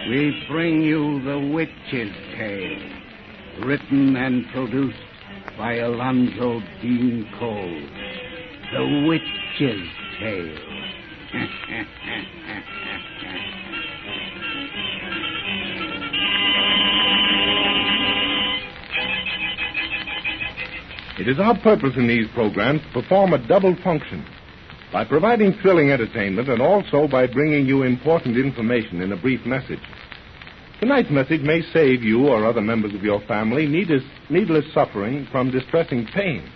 we bring you The Witch's Tale, written and produced by Alonzo Dean Cole. The Witch's Tale. It is our purpose in these programs to perform a double function by providing thrilling entertainment and also by bringing you important information in a brief message. Tonight's message may save you or other members of your family needless suffering from distressing pain.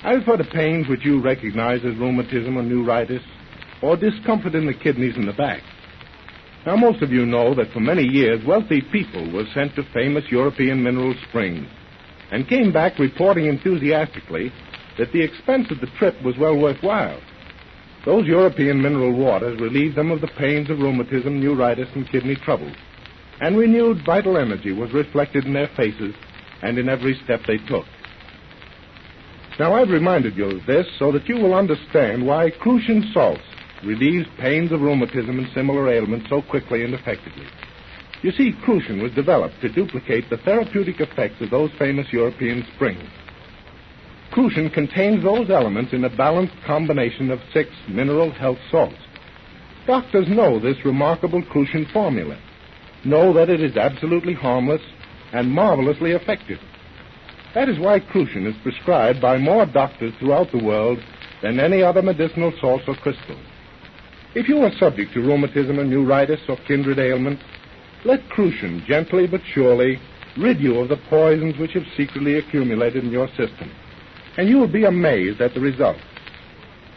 I refer to pains which you recognize as rheumatism or neuritis or discomfort in the kidneys and the back. Now, most of you know that for many years, wealthy people were sent to famous European mineral springs and came back reporting enthusiastically that the expense of the trip was well worthwhile. Those European mineral waters relieved them of the pains of rheumatism, neuritis, and kidney troubles, and renewed vital energy was reflected in their faces and in every step they took. Now, I've reminded you of this so that you will understand why Crucian salts relieves pains of rheumatism and similar ailments so quickly and effectively. You see, Crucian was developed to duplicate the therapeutic effects of those famous European springs. Crucian contains those elements in a balanced combination of 6 mineral health salts. Doctors know this remarkable Crucian formula, know that it is absolutely harmless and marvelously effective. That is why Crucian is prescribed by more doctors throughout the world than any other medicinal salts or crystals. If you are subject to rheumatism or neuritis or kindred ailments, let Crucian gently but surely rid you of the poisons which have secretly accumulated in your system, and you will be amazed at the result.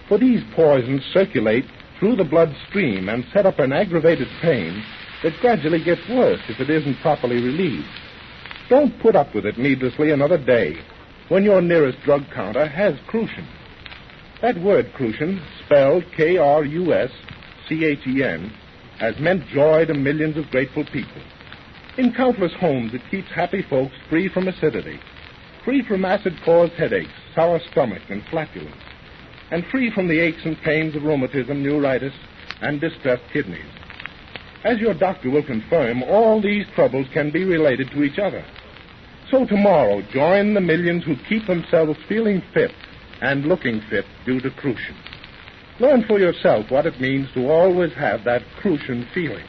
For these poisons circulate through the bloodstream and set up an aggravated pain that gradually gets worse if it isn't properly relieved. Don't put up with it needlessly another day when your nearest drug counter has Crucian. That word Crucian, spelled K-R-U-S-C-H-E-N, has meant joy to millions of grateful people. In countless homes, it keeps happy folks free from acidity, free from acid-caused headaches, sour stomach, and flatulence, and free from the aches and pains of rheumatism, neuritis, and distressed kidneys. As your doctor will confirm, all these troubles can be related to each other. So tomorrow, join the millions who keep themselves feeling fit and looking fit due to Crucian. Learn for yourself what it means to always have that Crucian feeling.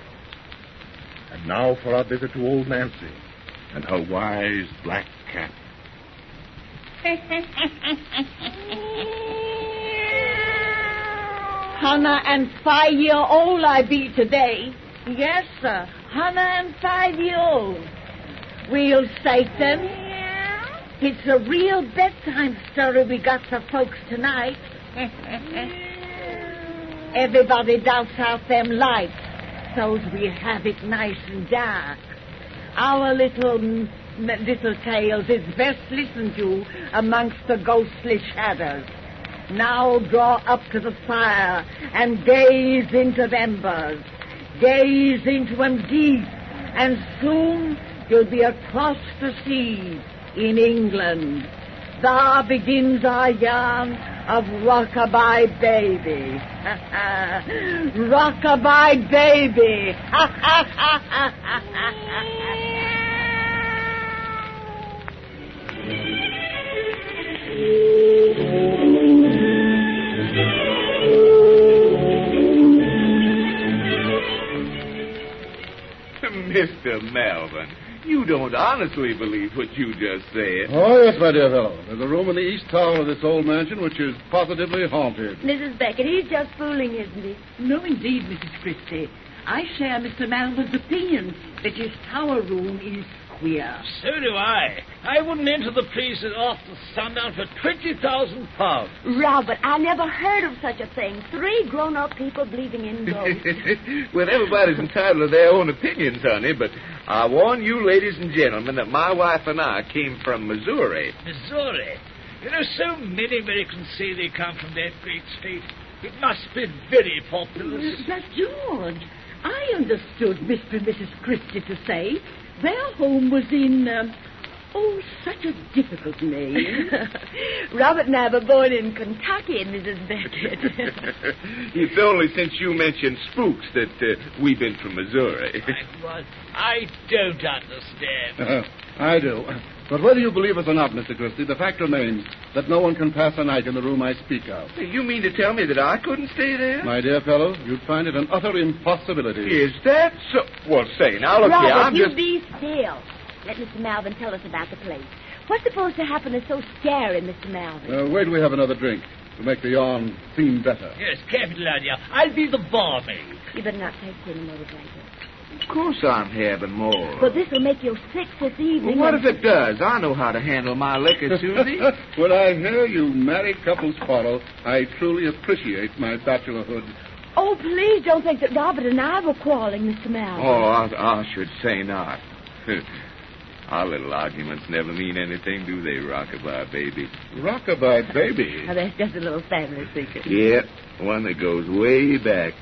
And now for our visit to old Nancy and her wise black cat. Hannah and 5-year-old I be today. Yes, sir. Hannah and 5-year-old. Real Satan. It's a real bedtime story we got for folks tonight. Everybody douse out them lights so's we have it nice and dark. Our little tales is best listened to amongst the ghostly shadows. Now draw up to the fire and gaze into the embers. Gaze into them deep, and soon you'll be across the sea in England. There begins our yarn of Rockabye Baby. Rockabye Baby. Mr. Melvin, you don't honestly believe what you just said. Oh, yes, my dear fellow. There's a room in the east tower of this old mansion which is positively haunted. Mrs. Beckett, he's just fooling, isn't he? No, indeed, Mrs. Christie. I share Mr. Melvin's opinion that his tower room is queer. So do I. I wouldn't enter the place after sundown for £20,000. Robert, I never heard of such a thing. 3 grown-up people believing in ghosts. Well, everybody's entitled to their own opinions, honey, but I warn you, ladies and gentlemen, that my wife and I came from Missouri. Missouri? You know, so many Americans say they come from that great state. It must be very populous. But, George, I understood Mr. and Mrs. Christie to say their home was in, Oh, such a difficult name. Robert and I were born in Kentucky, Mrs. Beckett. It's only since you mentioned spooks that we've been from Missouri. I don't understand. I do. But whether you believe us or not, Mr. Christie, the fact remains that no one can pass a night in the room I speak of. You mean to tell me that I couldn't stay there? My dear fellow, you'd find it an utter impossibility. Is that so? Well, say, now look here, Robert, I'm you just... be still. Let Mr. Malvin tell us about the place. What's supposed to happen is so scary, Mr. Malvin. Wait till we have another drink to make the yarn seem better. Yes, capital idea. I'll be the barmaid. You better not take any more, Blanket. Of course I'm having more. But this will make you sick this evening. Well, what if it does? I know how to handle my liquor, Susie. When I hear you married couples quarrel, I truly appreciate my bachelorhood. Oh, please don't think that Robert and I were quarreling, Mr. Malvin. Oh, I should say not. Our little arguments never mean anything, do they, Rockabye Baby? Rockabye Baby? Oh, that's just a little family secret. Yeah, one that goes way back.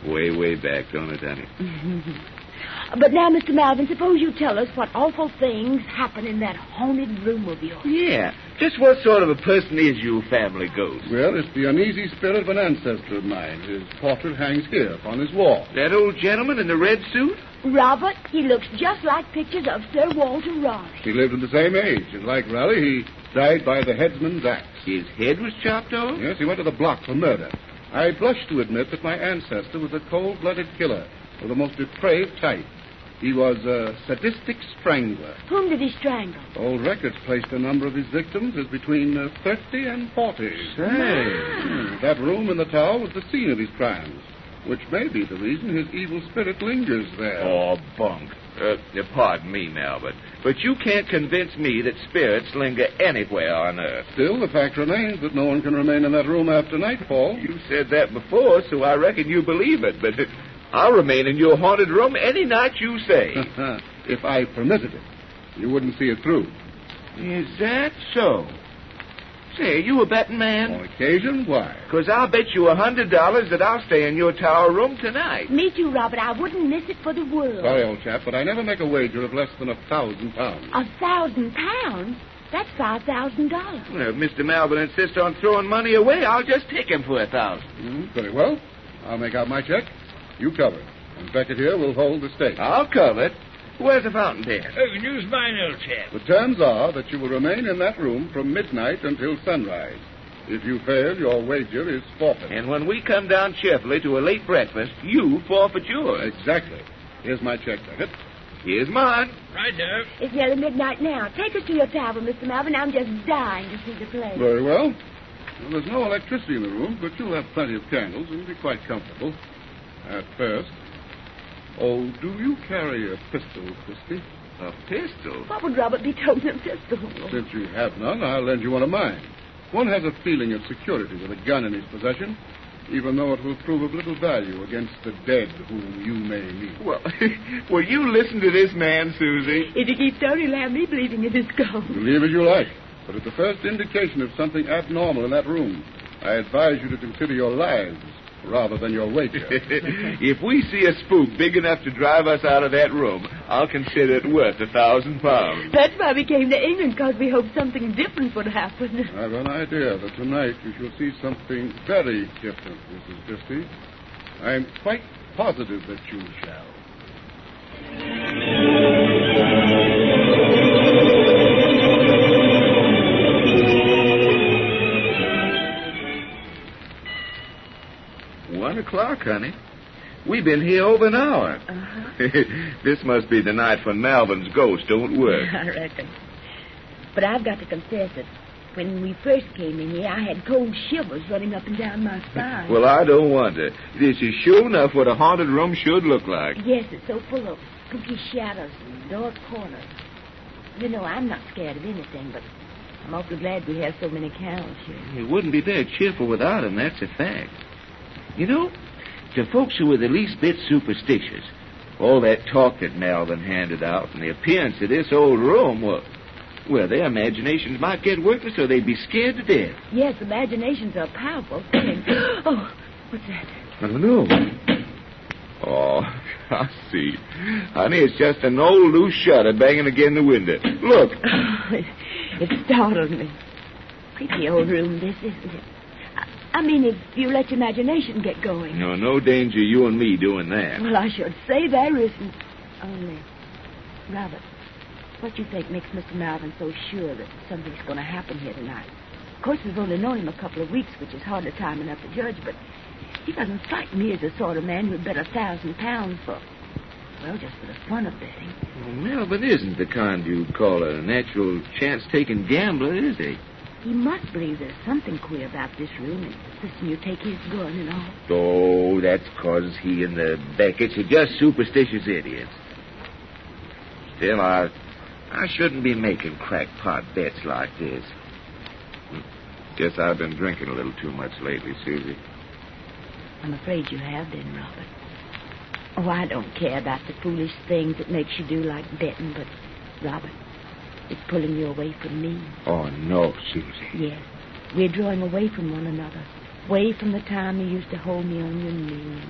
Way, way back, don't it, honey? But now, Mr. Malvin, suppose you tell us what awful things happen in that haunted room of yours. Yeah, just what sort of a person is your family ghost? Well, it's the uneasy spirit of an ancestor of mine. His portrait hangs here upon his wall. That old gentleman in the red suit? Robert, he looks just like pictures of Sir Walter Raleigh. He lived in the same age, and like Raleigh, he died by the headsman's axe. His head was chopped off? Yes, he went to the block for murder. I blush to admit that my ancestor was a cold-blooded killer of the most depraved type. He was a sadistic strangler. Whom did he strangle? Old records placed the number of his victims as between 30 and 40. Say. That room in the tower was the scene of his crimes, which may be the reason his evil spirit lingers there. Oh, bunk. Pardon me now, but you can't convince me that spirits linger anywhere on Earth. Still, the fact remains that no one can remain in that room after nightfall. You said that before, so I reckon you believe it, but I'll remain in your haunted room any night you say. If I permitted it, you wouldn't see it through. Is that so? Say, are you a betting man? On occasion, why? Because I'll bet you $100 that I'll stay in your tower room tonight. Me too, Robert. I wouldn't miss it for the world. Sorry, old chap, but I never make a wager of less than £1,000. £1,000? That's $5,000. Well, if Mr. Malvin insists on throwing money away, I'll just take him for $1,000. Very well. I'll make out my check. You cover it. And Beckett here will hold the stake. I'll cover it. Where's the fountain pen? Oh, you can use mine, old chap. The terms are that you will remain in that room from midnight until sunrise. If you fail, your wager is forfeit. And when we come down cheerfully to a late breakfast, you forfeit yours. Exactly. Here's my check, Beckett. Here's mine. Right now. It's nearly midnight now. Take us to your tower, Mr. Malvin. I'm just dying to see the place. Very well. Well, there's no electricity in the room, but you'll have plenty of candles and be quite comfortable. At first. Oh, do you carry a pistol, Christie? A pistol? What would Robert be toting a pistol? Since you have none, I'll lend you one of mine. One has a feeling of security with a gun in his possession, even though it will prove of little value against the dead whom you may meet. Well, will you listen to this man, Susie? If he keeps on, he'll have me believing in his ghost. Believe as you like, but at the first indication of something abnormal in that room, I advise you to consider your lives rather than your wager. If we see a spook big enough to drive us out of that room, I'll consider it worth £1,000. That's why we came to England, because we hoped something different would happen. I've an idea that tonight you shall see something very different, Mrs. Christie. I'm quite positive that you shall. $1:00, honey. We've been here over an hour. Uh-huh. This must be the night when Malvin's ghost don't work. I reckon. But I've got to confess it. When we first came in here, I had cold shivers running up and down my spine. Well, I don't wonder. This is sure enough what a haunted room should look like. Yes, it's so full of spooky shadows and dark corners. You know, I'm not scared of anything, but I'm awfully glad we have so many cows here. It wouldn't be very cheerful without him, that's a fact. You know, to folks who are the least bit superstitious, all that talk that Malvin handed out and the appearance of this old room, well, their imaginations might get working so they'd be scared to death. Yes, imaginations are powerful things. Oh, what's that? I don't know. Oh, I see. Honey, it's just an old loose shutter banging against the window. Look. It startled me. Pretty old room, this, isn't it? I mean, if you let your imagination get going. No danger you and me doing that. Well, I should say there isn't. Only, Robert, what do you think makes Mr. Malvin so sure that something's going to happen here tonight? Of course, we've only known him a couple of weeks, which is hardly time enough to judge, but he doesn't strike me as the sort of man who'd bet £1,000 for, well, just for the fun of betting. Well, Melvin isn't the kind you'd call a natural chance-taking gambler, is he? He must believe there's something queer about this room and insisting you take his gun and all. Oh, that's 'cause he and the Becketts are just superstitious idiots. Still, I shouldn't be making crackpot bets like this. Guess I've been drinking a little too much lately, Susie. I'm afraid you have been, Robert. Oh, I don't care about the foolish things it makes you do like betting, but, Robert, it's pulling you away from me. Oh, no, Susie. Yes. We're drawing away from one another. Away from the time you used to hold me on your knee.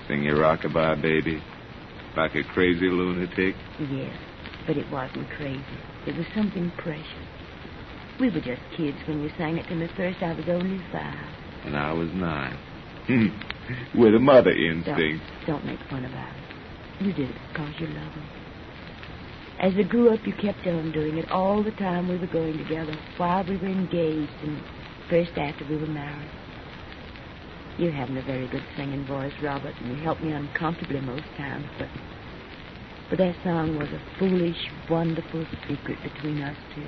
Sing your rockabye, baby? Like a crazy lunatic? Yes, but it wasn't crazy. It was something precious. We were just kids when you sang it to me first. I was only 5. And I was 9. With a mother instinct. Don't make fun about it. You did it because you love me. As we grew up, you kept on doing it all the time we were going together, while we were engaged, and first after we were married. You haven't a very good singing voice, Robert, and you helped me uncomfortably most times, but that song was a foolish, wonderful secret between us two.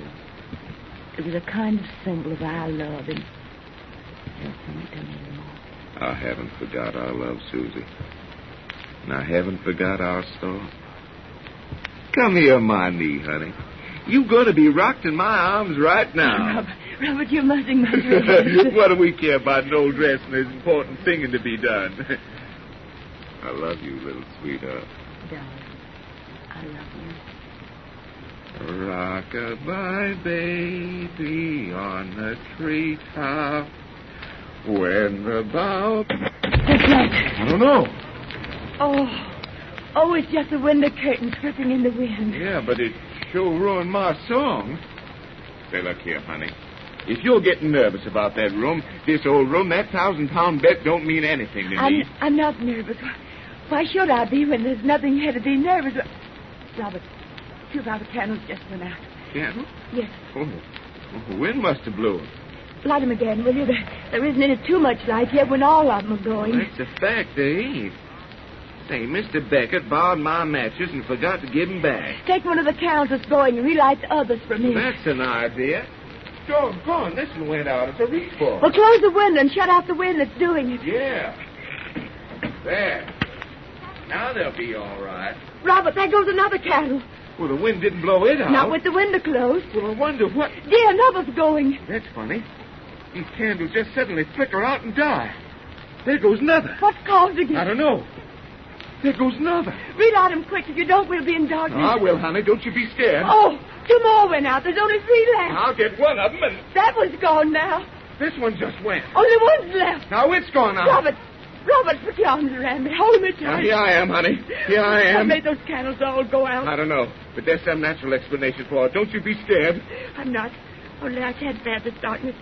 It was a kind of symbol of our love, and don't sing it to me anymore. I haven't forgot our love, Susie. And I haven't forgot our storm. Come here on my knee, honey. You're going to be rocked in my arms right now. Robert, you're muzzing my dress. What do we care about an old dress and there's important singing to be done? I love you, little sweetheart. Darling, I love you. Rock-a-bye, baby, on the treetop. When the bough... What's that? I don't know. Oh, it's just the window curtains flipping in the wind. Yeah, but it sure ruined my song. Say, look here, honey. If you're getting nervous about that room, this old room, that 1,000-pound bet don't mean anything to me. I'm not nervous. Why should I be when there's nothing here to be nervous? Robert, 2 of our candles just went out. Candles? Yes. Oh, the wind must have blown. Light them again, will you? There isn't any too much light here when all of them are going. Well, that's a fact, there ain't. Say, Mr. Beckett borrowed my matches and forgot to give them back. Take one of the candles that's going and relight the others for me. That's an idea. Go on, this one went out. It's a reach for. Well, close the window and shut out the wind that's doing it. Yeah. There. Now they'll be all right. Robert, there goes another candle. Well, the wind didn't blow it out. Not with the window closed. Well, I wonder what... Dear, another's going. That's funny. These candles just suddenly flicker out and die. There goes another. What's causing it? I don't know. There goes another. Relight them quick. If you don't, we'll be in darkness. I will, honey. Don't you be scared. Oh, 2 more went out. There's only 3 left. I'll get one of them and... That one's gone now. This one just went. Only one's left. Now it's gone now. Robert, put your arms around me. Hold me Now, tight. here I am, honey. Here I am. What made those candles all go out? I don't know, but there's some natural explanation for it. Don't you be scared. I'm not. Only I can't bear this darkness.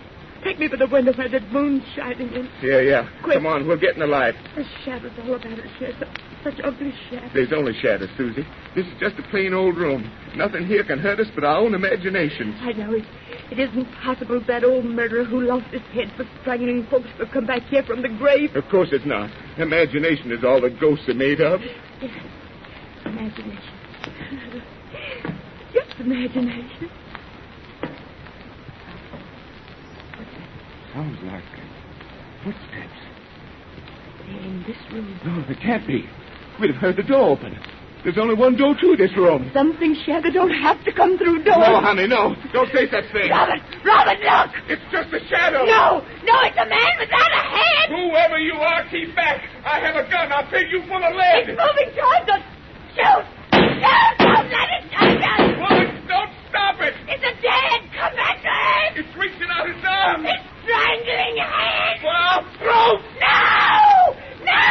Take me to the window where the moon's shining in. Yeah. Quick. Come on, we'll get in the light. There's shadows all about it, Sheriff. Such ugly shadows. There's only shadows, Susie. This is just a plain old room. Nothing here can hurt us but our own imaginations. I know it. It isn't possible that old murderer who lost his head for strangling folks will come back here from the grave. Of course it's not. Imagination is all the ghosts are made of. Yes. Imagination. Just imagination. Sounds like footsteps. They're in this room. No, it can't be. We'd have heard the door open. There's only one door to this room. Something shadow don't have to come through doors. No, honey, no. Don't say such thing. Robert, look! It's just a shadow. No, it's a man without a head. Whoever you are, keep back. I have a gun. I'll fill you full of lead. It's moving towards us. Shoot! Don't let it touch us. Woman, don't stop it. It's a dead. Come back to Earth. It's reaching out its arms. It's strangling hands. Well, I'll throw. No! No!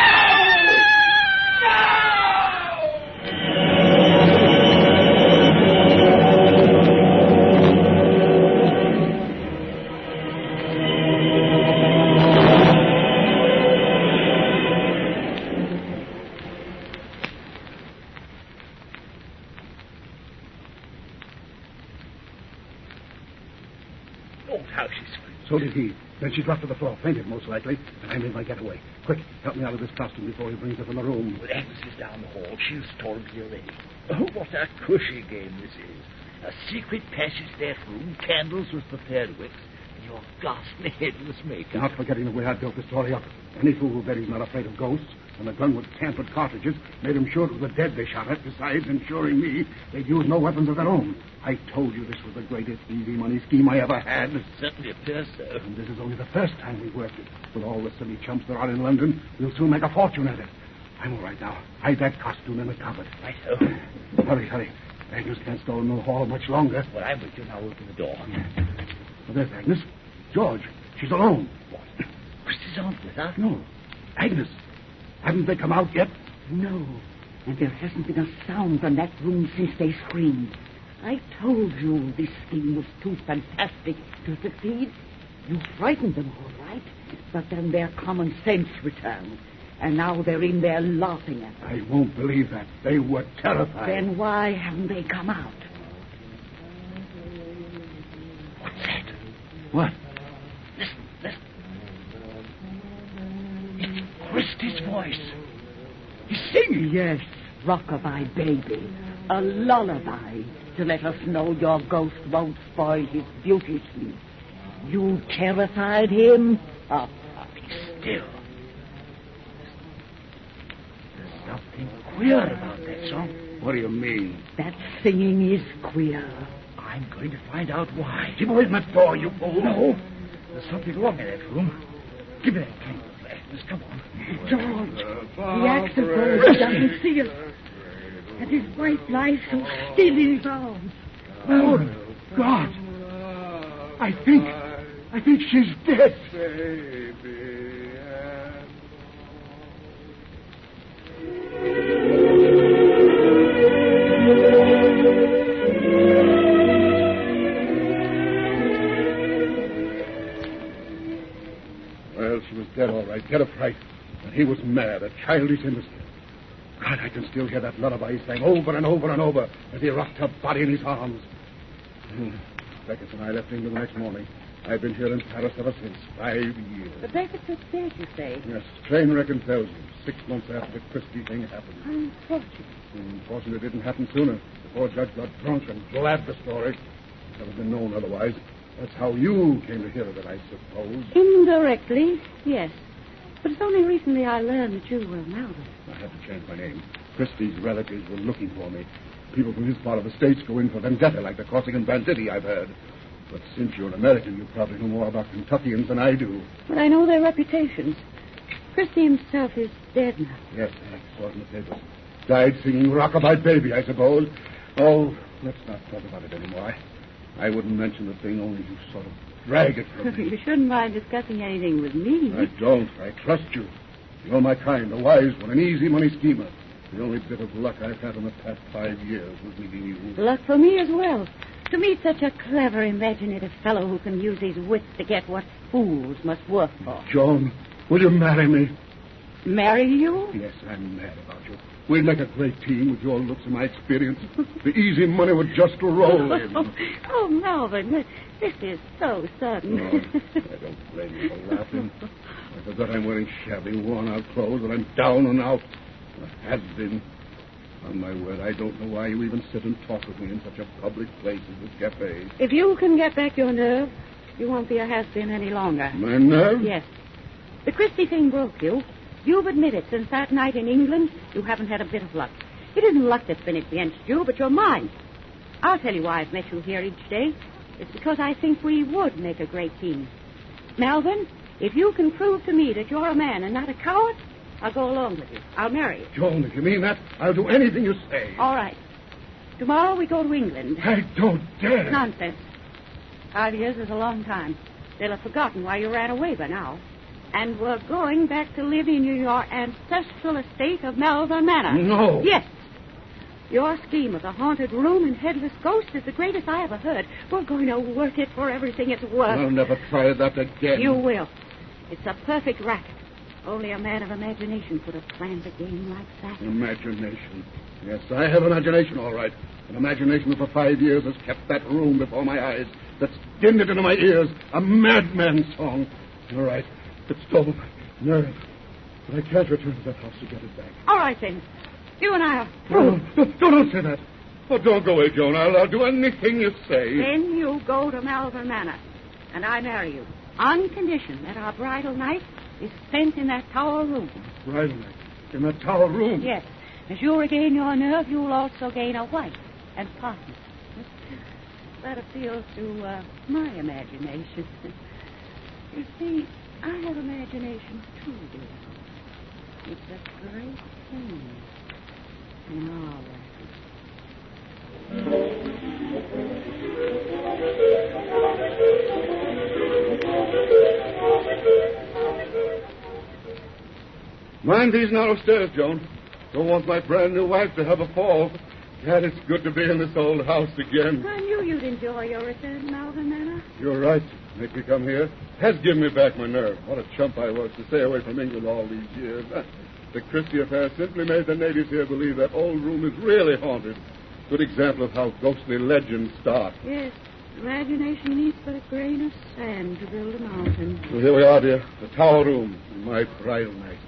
thought how she screamed. So did he. Then she dropped to the floor, fainted most likely, and I made my getaway. Quick, help me out of this costume before he brings her from the room. Well, Agnes is down the hall. She's told me already. Oh, what a cushy game this is. A secret passage to that room, candles with prepared wicks, and your ghastly headless makeup. Not forgetting the way I built the story up. Any fool who bet he's not afraid of ghosts, and the gun with tampered cartridges made him sure it was the dead they shot at. Besides ensuring me they'd use no weapons of their own. I told you this was the greatest easy money scheme I ever had. It certainly appears so. And this is only the first time we've worked it. With all the silly chumps there are in London, we'll soon make a fortune at it. I'm all right now. Hide that costume in the cupboard. Right-o. Hurry. Agnes can't stall in the hall much longer. Well, I'm with you now. Open the door. Well, there's Agnes. George, she's alone. What? Christy's aunt with her? No. Agnes. Haven't they come out yet? No. And there hasn't been a sound from that room since they screamed. I told you this scheme was too fantastic to succeed. You frightened them, all right. But then their common sense returned. And now they're in there laughing at us. I won't believe that. They were terrified. Then why haven't they come out? What's that? What? Listen. It's Christy's voice. He's singing. Yes, rockabye baby. A lullaby to let us know your ghost won't spoil his beauty sleep. You terrified him? Oh, Be still. There's something queer about that song. What do you mean? that singing is queer. I'm going to find out why. Keep away from that door, you fool. No. There's something wrong in that room. Give me that candle, Agnes. Come on. George, he acts as though he doesn't see us. And his wife lies so still in his arms. Oh, God. I think she's dead. Well, she was dead, all right. Dead of fright. But he was mad, a childish innocent. God, I can still hear that lullaby he sang over and over and over as he rocked her body in his arms. Beckett and I left England the next morning. I've been here in Paris ever since. 5 years. The Beckett was dead, you say? Yes, train reckon tells you. 6 months after the Christie thing happened. Unfortunate. Unfortunately, it didn't happen sooner. Before Judge got drunk and blabbed the story. Never been known otherwise. That's how you came to hear of it, I suppose. Indirectly, yes. But it's only recently I learned that you were Melvin. I had to change my name. Christie's relatives were looking for me. People from his part of the states go in for vendetta, like the crossing in Banditti, I've heard. But since you're an American, you probably know more about Kentuckians than I do. But I know their reputations. Christie himself is dead now. Yes, I saw it in the papers. Died singing Rockabye Baby, I suppose. Oh, let's not talk about it anymore. I wouldn't mention the thing, only you sort of drag it from me. You shouldn't mind discussing anything with me. I don't. I trust you. You're my kind, a wise one, an easy money schemer. The only bit of luck I've had in the past 5 years was meeting you. Luck for me as well. To meet such a clever, imaginative fellow who can use his wits to get what fools must work for. Joan, will you marry me? Marry you? Yes, I'm mad about you. We'd make a great team with your looks and my experience. The easy money would just roll in. Oh, Melvin, this is so sudden. Oh, I don't blame you for laughing. I forgot I'm wearing shabby, worn-out clothes, and I'm down and out. I had been. On my word, I don't know why you even sit and talk with me in such a public place as this cafe. If you can get back your nerve, you won't be a has-been any longer. My nerve? Yes. The Christie thing broke you. You've admitted since that night in England, you haven't had a bit of luck. It isn't luck that's been against you, but your mind. I'll tell you why I've met you here each day. It's because I think we would make a great team. Melvin, if you can prove to me that you're a man and not a coward, I'll go along with you. I'll marry you. Joan, if you mean that, I'll do anything you say. All right. Tomorrow we go to England. I don't dare. Nonsense. 5 years is a long time. They'll have forgotten why you ran away by now. And we're going back to live in your ancestral estate of Malvern Manor. No. Yes. Your scheme of the haunted room and headless ghost is the greatest I ever heard. We're going to work it for everything it's worth. I'll never try that again. You will. It's a perfect racket. Only a man of imagination could have planned a game like that. Imagination. Yes, I have imagination, all right. An imagination that for 5 years has kept that room before my eyes, that's dimmed it into my ears, a madman's song. You're right. It stole my nerve. But I can't return to that house to get it back. All right, then. You and I are... Don't say that. Oh, don't go away, Joan. I'll do anything you say. Then you go to Malvern Manor, and I marry you, on condition that our bridal night is spent in that tower room. Bridal night? In that tower room? Yes. As you regain your nerve, you'll also gain a wife and partner. That appeals to my imagination. You see, I have imagination too, dear. It's a great thing in our life. Mind these narrow stairs, Joan. Don't want my brand new wife to have a fall. God, it's good to be in this old house again. I knew you'd enjoy your return, Malvern Manor. You're right. Make me come here. Has given me back my nerve. What a chump I was to stay away from England all these years. The Christie affair simply made the natives here believe that old room is really haunted. Good example of how ghostly legends start. Yes, imagination needs but a grain of sand to build a mountain. Well, here we are, dear. The tower room. My bridal night.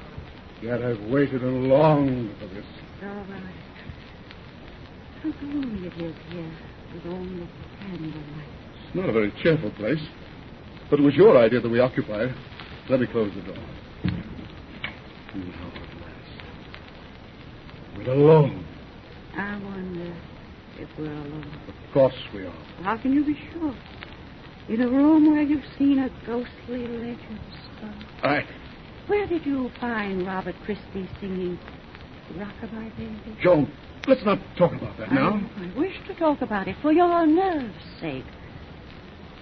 Yet I've waited and longed for this. All right. How gloomy it is here with only candlelight. It's not a very cheerful place. But it was your idea that we occupy it. Let me close the door. Now at last. We're alone. I wonder if we're alone. Of course we are. How can you be sure? In a room where you've seen a ghostly legend start. Where did you find Robert Christie singing Rockabye Baby? Joan, let's not talk about that now. I wish to talk about it for your nerves' sake.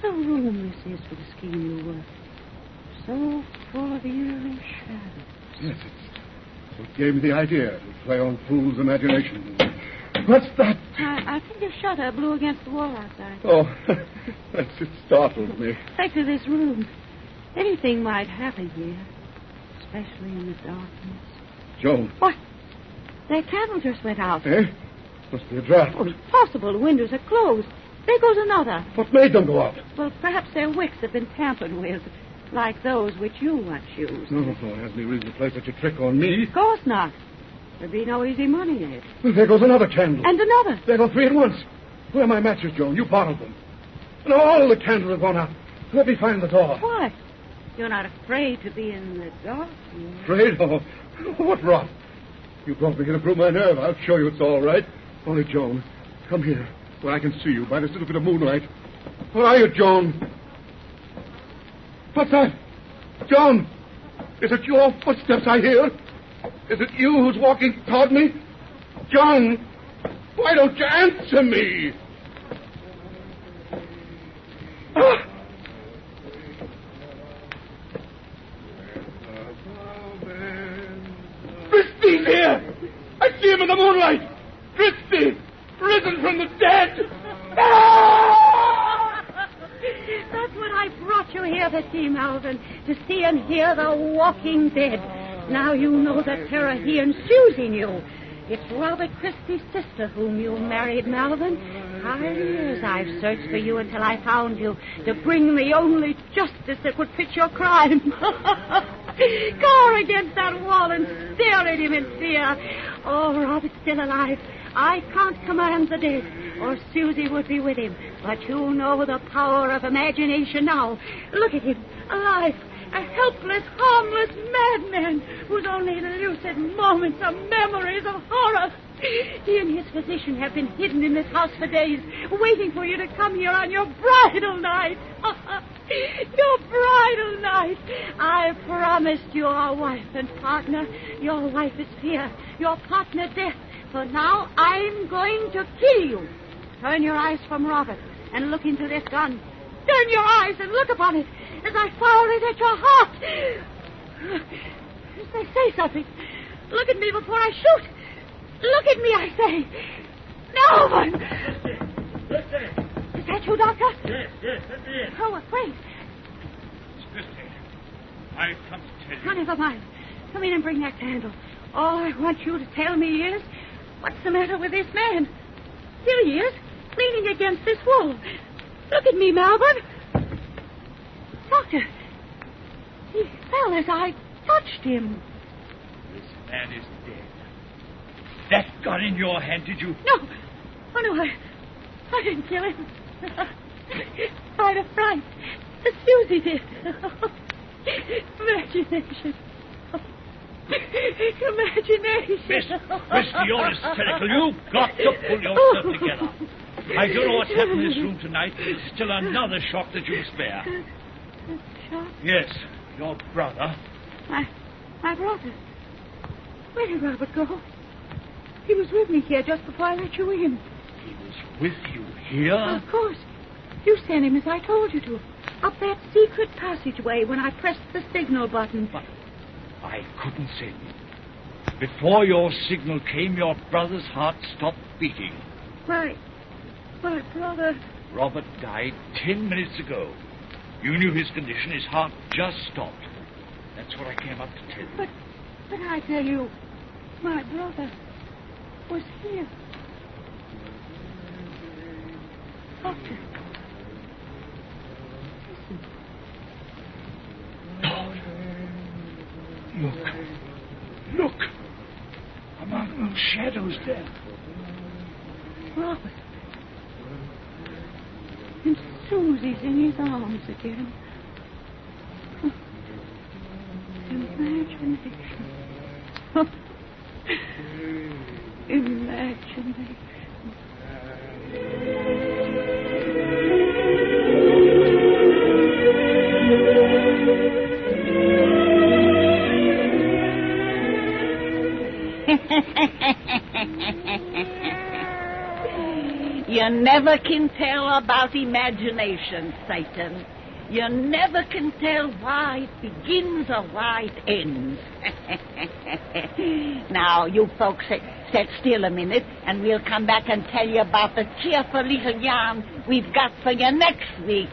The room this is for the scheme you work. So full of eerie shadows. Yes, it's what gave me the idea to play on fool's imagination. What's that? I think a shutter blew against the wall outside. Oh, it startled me. Back to this room. Anything might happen here, especially in the darkness. Joan. What? Their candle just went out. Eh? Must be a draft. Oh, it's possible. The windows are closed. There goes another. What made them go out? Well, perhaps their wicks have been tampered with, like those which you once used. No, it hasn't any reason to play such a trick on me. Of course not. There'd be no easy money in it. Well, there goes another candle. And another. There go three at once. Where are my matches, Joan? You borrowed them. And all the candles have gone out. Let me find the door. What? You're not afraid to be in the dark, you Afraid? Oh, what rot. You brought me here to prove my nerve. I'll show you it's all right. Only, Joan, come here, where I can see you by this little bit of moonlight. Where are you, Joan? What's that? Joan, is it your footsteps I hear? Is it you who's walking toward me? Joan, why don't you answer me? Ah! Christie's here! I see him in the moonlight! Christie! Risen from the dead! Ah! That's what I brought you here to see, Malvern. To see and hear the walking dead. Now you know the terror he and Susie knew. It's Robert Christie's sister whom you married, Malvern. 5 years I've searched for you until I found you to bring the only justice that would fit your crime. Cower against that wall and stare at him in fear. Oh, Robert's still alive. I can't command the dead, or Susie would be with him. But you know the power of imagination now. Look at him, alive. A helpless, harmless madman whose only lucid moments are memories of horror. He and his physician have been hidden in this house for days, waiting for you to come here on your bridal night. Your bridal night. I promised you a wife and partner. Your wife is fear, your partner death. So now I'm going to kill you. Turn your eyes from Robert and look into this gun. Turn your eyes and look upon it as I fire it at your heart. Say something. Look at me before I shoot. Look at me, I say. Melvin! Is that you, Doctor? Yes, that's it. Oh, wait. It's Christie. I've come to tell you. Oh, never mind. Come in and bring that candle. All I want you to tell me is, what's the matter with this man? Here he is, leaning against this wall. Look at me, Melvin. Doctor, he fell as I touched him. This man is dead. That gun in your hand, did you? No. Oh, no, I didn't kill him. By the fright. Susie did. Imagination. Imagination. Miss Christie, you're hysterical. You've got to pull yourself together. I don't know what's happened in this room tonight, but it's still another shock that you spare. Shock? Yes, your brother. My brother? Where did Robert go? He was with me here just before I let you in. He was with you here? Of course. You sent him as I told you to. Up that secret passageway when I pressed the signal button. But I couldn't send you. Before your signal came, your brother's heart stopped beating. My brother... Robert died 10 minutes ago. You knew his condition. His heart just stopped. That's what I came up to tell you. But I tell you, my brother was here. Doctor. Look. Among those shadows there. Robert. And Susie's in his arms again. Imagination. Imagination. You never can tell about imagination, Satan. You never can tell why it begins or why it ends. Now, you folks sit still a minute, and we'll come back and tell you about the cheerful little yarn we've got for you next week.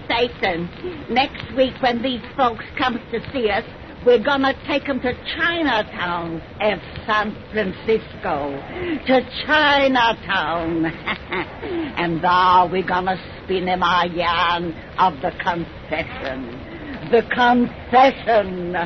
Satan, next week when these folks come to see us, we're going to take them to Chinatown of San Francisco. To Chinatown. And there we're going to spin them our yarn of the confession. The confession.